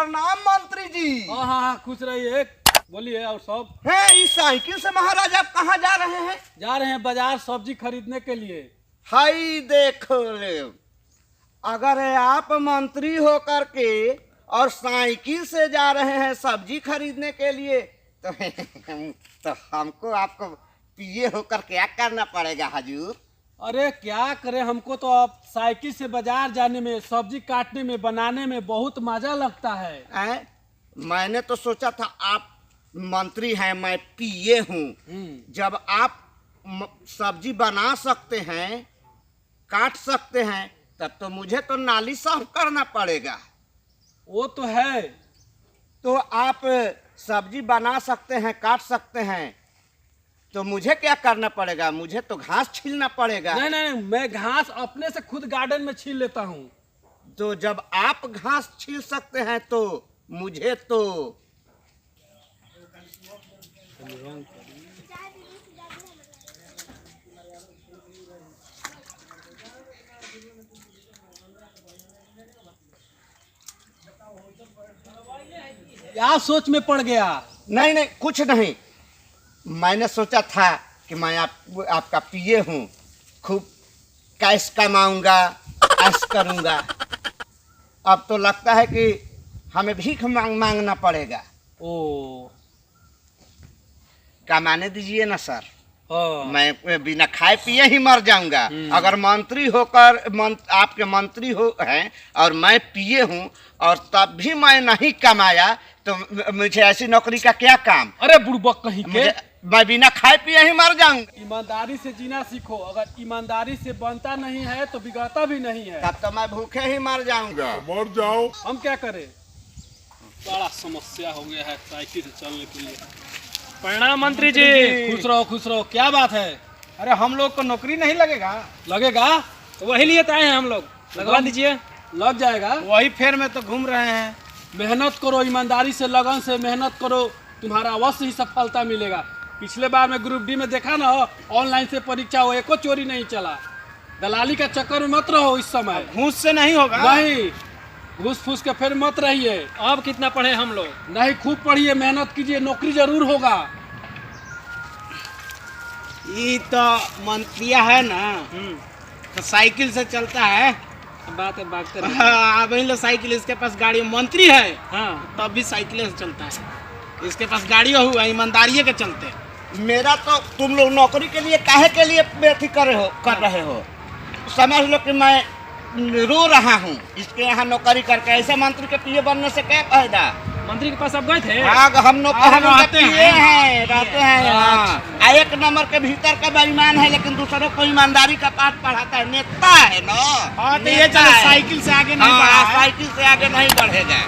प्रणाम मंत्री जी। हाँ हाँ हाँ, खुश रहिए। बोलिए। और सब है इस साइकिल से महाराज आप कहाँ जा रहे हैं? जा रहे हैं बाजार सब्जी खरीदने के लिए। हाई देखो ले, अगर आप मंत्री होकर के और साइकिल से जा रहे हैं सब्जी खरीदने के लिए तो हमको आपको पीए होकर क्या करना पड़ेगा हजूर? अरे क्या करें, हमको तो अब साइकिल से बाजार जाने में, सब्जी काटने में, बनाने में बहुत मजा लगता है। मैंने तो सोचा था आप मंत्री हैं, मैं पीए हूँ। जब आप सब्जी बना सकते हैं, काट सकते हैं, तब तो मुझे तो नाली साफ करना पड़ेगा। वो तो है। तो आप सब्जी बना सकते हैं, काट सकते हैं, तो मुझे क्या करना पड़ेगा? मुझे तो घास छीलना पड़ेगा। नहीं नहीं, मैं घास अपने से खुद गार्डन में छील लेता हूँ। तो जब आप घास छील सकते हैं तो मुझे तो क्या सोच में पड़ गया? नहीं नहीं, कुछ नहीं। मैंने सोचा था कि मैं आपका पीए हूँ, खूब कैश कमाऊंगा, ऐश करूंगा। अब तो लगता है कि हमें भीख मांगना पड़ेगा। ओ, कमाने दीजिए ना सर। हाँ। मैं बिना खाए पिए ही मर जाऊंगा। अगर मंत्री होकर आपके मंत्री हो हैं और मैं पिए हूँ और तब भी मैं नहीं कमाया तो मुझे ऐसी नौकरी का क्या काम? अरे बुड़बक कहीं के, मैं बिना खाए पिए ही मर जाऊंगा। ईमानदारी से जीना सीखो। अगर ईमानदारी से बनता नहीं है तो बिगड़ता भी नहीं है। तब तो मैं भूखे ही मर जाऊंगा। मर जाओ। हम क्या करें? बड़ा समस्या हो गया है साइकिल से चलने के लिए। प्रणाम मंत्री जी। खुश रहो खुश रहो। क्या बात है? अरे हम लोग को नौकरी नहीं लगेगा? लगेगा तो वही लिए तो आए हैं हम लोग। लगवा दीजिए। लग जाएगा। वही फेर में तो घूम रहे हैं। मेहनत करो, ईमानदारी से, लगन से मेहनत करो, तुम्हारा अवश्य ही सफलता मिलेगा। पिछले बार में ग्रुप डी में देखा ना, ऑनलाइन से परीक्षा हो, एको चोरी नहीं चला। दलाली का चक्कर में मत रहो इस समय। घूस से नहीं होगा? नहीं, घूस फूस के फिर मत रहिए। अब कितना पढ़े हम लोग? नहीं, खूब पढ़िए, मेहनत कीजिए, नौकरी जरूर होगा। ये तो मंत्रिया है ना, तो साइकिल से चलता है। बात है बात कर। हाँ, वही लो साइकिल, इसके पास गाड़ी, मंत्री है हाँ, तब भी साइकिल से चलता है। इसके पास गाड़ी हुआ, ईमानदारी के चलते। मेरा तो तुम लोग नौकरी के लिए काहे के लिए बेथी कर रहे हो? समझ लो कि मैं रो रहा हूँ इसके यहाँ नौकरी करके। ऐसे मंत्री के पीए बनने से क्या फायदा? मंत्री के पास अब गए थे? हम रहते हैं यहाँ। एक नंबर के भीतर का बेईमान है, लेकिन दूसरों को ईमानदारी का पाठ पढ़ाता है। नेता है ना। हाँ, तो ये चलो साइकिल से आगे नहीं बढ़ा है। साइकिल से आगे नहीं बढ़ेगा।